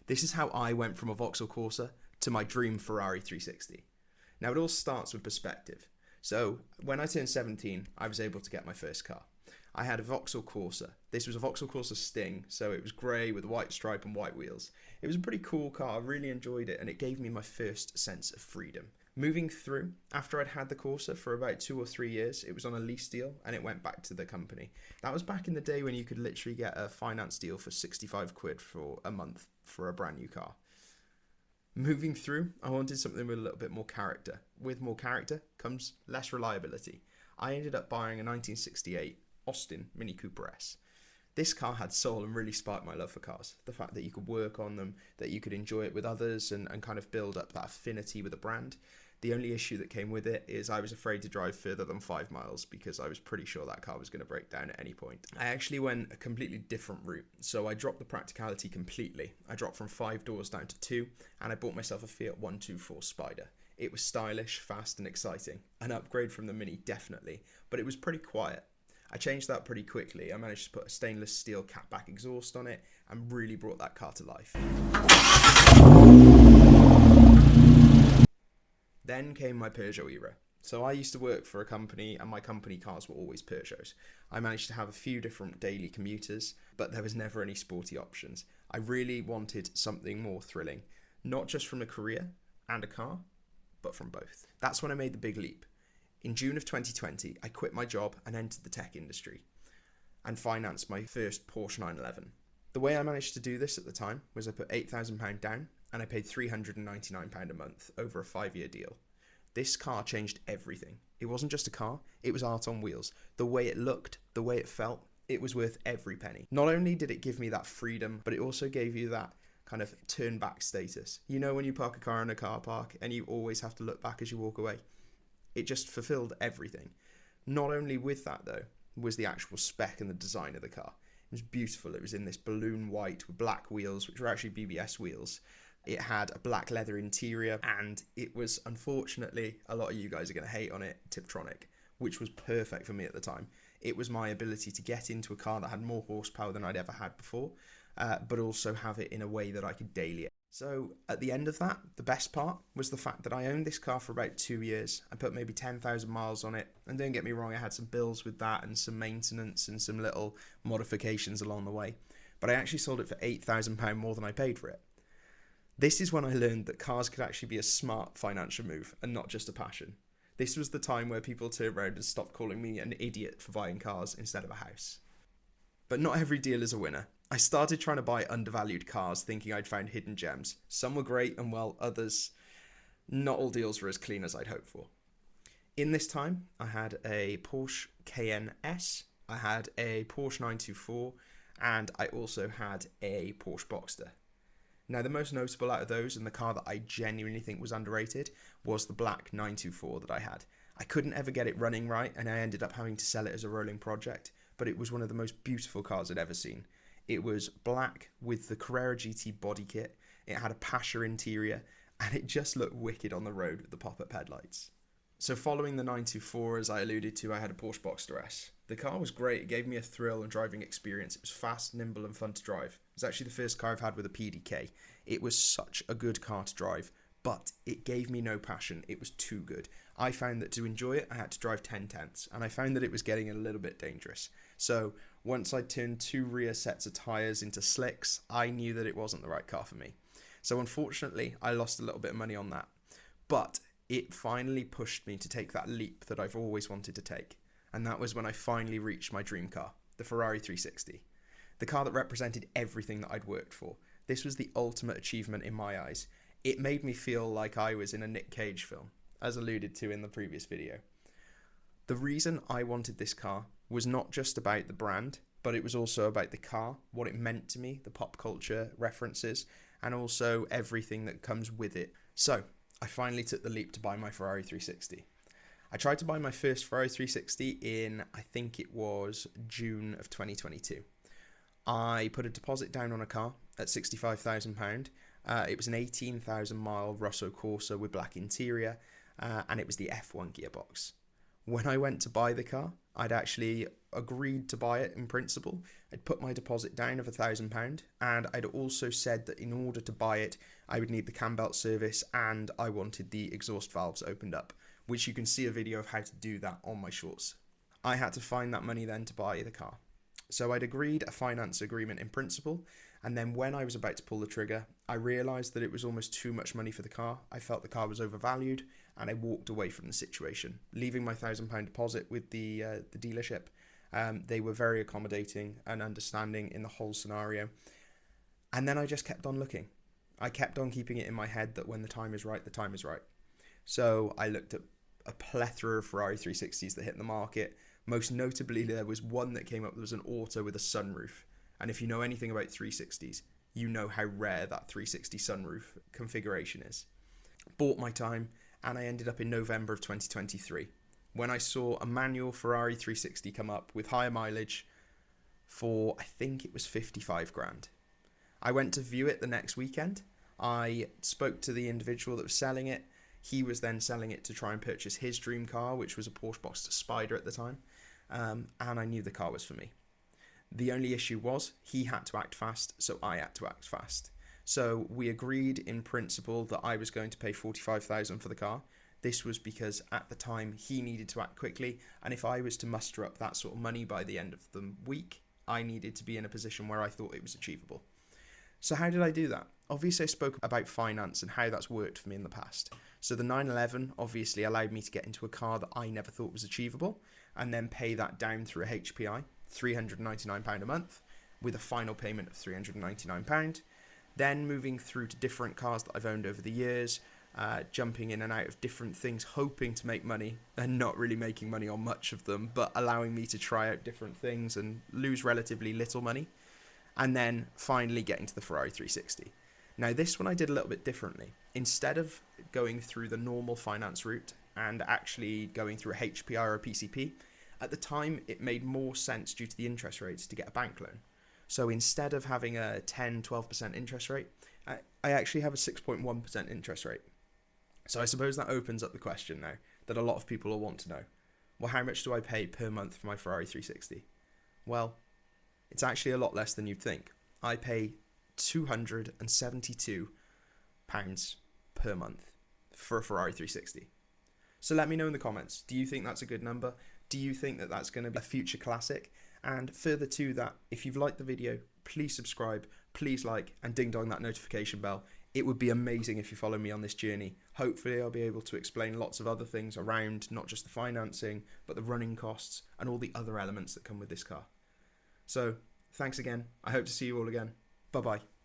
This is how I went from a Vauxhall Corsa to my dream Ferrari 360. Now it all starts with perspective. So when I turned 17, I was able to get my first car. I had a Vauxhall Corsa. This was a Vauxhall Corsa Sting, so it was grey with a white stripe and white wheels. It was a pretty cool car, I really enjoyed it, and it gave me my first sense of freedom. Moving through, after I'd had the Corsa for about 2 or 3 years, it was on a lease deal and it went back to the company. That was back in the day when you could literally get a finance deal for 65 quid for a month for a brand new car. Moving through, I wanted something with a little bit more character. With more character comes less reliability. I ended up buying a 1968 Austin Mini Cooper S. This car had soul and really sparked my love for cars. The fact that you could work on them, that you could enjoy it with others and kind of build up that affinity with a brand. The only issue that came with it is I was afraid to drive further than 5 miles because I was pretty sure that car was going to break down at any point. I actually went a completely different route. So I dropped the practicality completely. I dropped from 5 doors down to 2 and I bought myself a Fiat 124 Spider. It was stylish, fast and exciting. An upgrade from the Mini, definitely, but it was pretty quiet. I changed that pretty quickly. I managed to put a stainless steel catback exhaust on it and really brought that car to life. Then came my Peugeot era. So I used to work for a company and my company cars were always Peugeots. I managed to have a few different daily commuters, but there was never any sporty options. I really wanted something more thrilling, not just from a career and a car, but from both. That's when I made the big leap. In June of 2020, I quit my job and entered the tech industry and financed my first Porsche 911. The way I managed to do this at the time was I put £8,000 down and I paid £399 a month over a 5-year deal. This car changed everything. It wasn't just a car, it was art on wheels. The way it looked, the way it felt, it was worth every penny. Not only did it give me that freedom, but it also gave you that kind of turn back status. You know when you park a car in a car park and you always have to look back as you walk away? It just fulfilled everything. Not only with that though, was the actual spec and the design of the car. It was beautiful. It was in this balloon white with black wheels, which were actually BBS wheels. It had a black leather interior and it was, unfortunately, a lot of you guys are going to hate on it, Tiptronic, which was perfect for me at the time. It was my ability to get into a car that had more horsepower than I'd ever had before, but also have it in a way that I could daily. So at the end of that, the best part was the fact that I owned this car for about 2 years. I put maybe 10,000 miles on it. And don't get me wrong, I had some bills with that and some maintenance and some little modifications along the way. But I actually sold it for £8,000 more than I paid for it. This is when I learned that cars could actually be a smart financial move and not just a passion. This was the time where people turned around and stopped calling me an idiot for buying cars instead of a house. But not every deal is a winner. I started trying to buy undervalued cars thinking I'd found hidden gems. Some were great and well, others, not all deals were as clean as I'd hoped for. In this time, I had a Porsche Cayenne S, I had a Porsche 924, and I also had a Porsche Boxster. Now the most notable out of those, and the car that I genuinely think was underrated, was the black 924 that I had. I couldn't ever get it running right and I ended up having to sell it as a rolling project, but it was one of the most beautiful cars I'd ever seen. It was black with the Carrera GT body kit, it had a Pasha interior, and it just looked wicked on the road with the pop-up headlights. So following the 924, as I alluded to, I had a Porsche Boxster S. The car was great, it gave me a thrill and driving experience. It was fast, nimble and fun to drive. It was actually the first car I've had with a PDK. It was such a good car to drive, but it gave me no passion. It was too good. I found that to enjoy it, I had to drive 10/10, and I found that it was getting a little bit dangerous. So once I turned 2 rear sets of tyres into slicks, I knew that it wasn't the right car for me. So unfortunately, I lost a little bit of money on that. But it finally pushed me to take that leap that I've always wanted to take. And that was when I finally reached my dream car, the Ferrari 360. The car that represented everything that I'd worked for. This was the ultimate achievement in my eyes. It made me feel like I was in a Nick Cage film, as alluded to in the previous video. The reason I wanted this car was not just about the brand, but it was also about the car, what it meant to me, the pop culture references, and also everything that comes with it. So I finally took the leap to buy my Ferrari 360. I tried to buy my first Ferrari 360 in, I think it was June of 2022. I put a deposit down on a car at £65,000. It was an 18,000 mile Vauxhall Corsa with black interior, and it was the F1 gearbox. When I went to buy the car, I'd actually agreed to buy it in principle. I'd put my deposit down of £1,000, and I'd also said that in order to buy it, I would need the cam belt service and I wanted the exhaust valves opened up, which you can see a video of how to do that on my shorts. I had to find that money then to buy the car. So I'd agreed a finance agreement in principle, and then when I was about to pull the trigger, I realised that it was almost too much money for the car. I felt the car was overvalued, and I walked away from the situation, leaving my £1,000 deposit with the dealership. They were very accommodating and understanding in the whole scenario. And then I just kept on looking. I kept on keeping it in my head that when the time is right, the time is right. So I looked at a plethora of Ferrari 360s that hit the market. Most notably, there was one that came up that was an auto with a sunroof. And if you know anything about 360s, you know how rare that 360 sunroof configuration is. Bought my time, and I ended up in November of 2023 when I saw a manual Ferrari 360 come up with higher mileage for, I think it was 55 grand. I went to view it the next weekend. I spoke to the individual that was selling it. He was then selling it to try and purchase his dream car, which was a Porsche Boxster Spider at the time. And I knew the car was for me. The only issue was he had to act fast, so I had to act fast. So we agreed in principle that I was going to pay $45,000 for the car. This was because at the time he needed to act quickly, and if I was to muster up that sort of money by the end of the week, I needed to be in a position where I thought it was achievable. So how did I do that? Obviously, I spoke about finance and how that's worked for me in the past. So the 911 obviously allowed me to get into a car that I never thought was achievable, and then pay that down through a HPI, £399 a month, with a final payment of £399. Then moving through to different cars that I've owned over the years, jumping in and out of different things, hoping to make money and not really making money on much of them, but allowing me to try out different things and lose relatively little money. And then finally getting to the Ferrari 360. Now this one I did a little bit differently. Instead of going through the normal finance route and actually going through a HPI or a PCP, at the time it made more sense due to the interest rates to get a bank loan. So instead of having a 10-12% interest rate, I actually have a 6.1% interest rate. So I suppose that opens up the question now that a lot of people will want to know. Well, how much do I pay per month for my Ferrari 360? Well, it's actually a lot less than you'd think. I pay £272 per month for a Ferrari 360. So let me know in the comments. Do you think that's a good number? Do you think that that's going to be a future classic? And further to that, if you've liked the video, please subscribe, please like, and ding dong that notification bell. It would be amazing if you follow me on this journey. Hopefully I'll be able to explain lots of other things around not just the financing, but the running costs and all the other elements that come with this car. So thanks again. I hope to see you all again. Bye bye.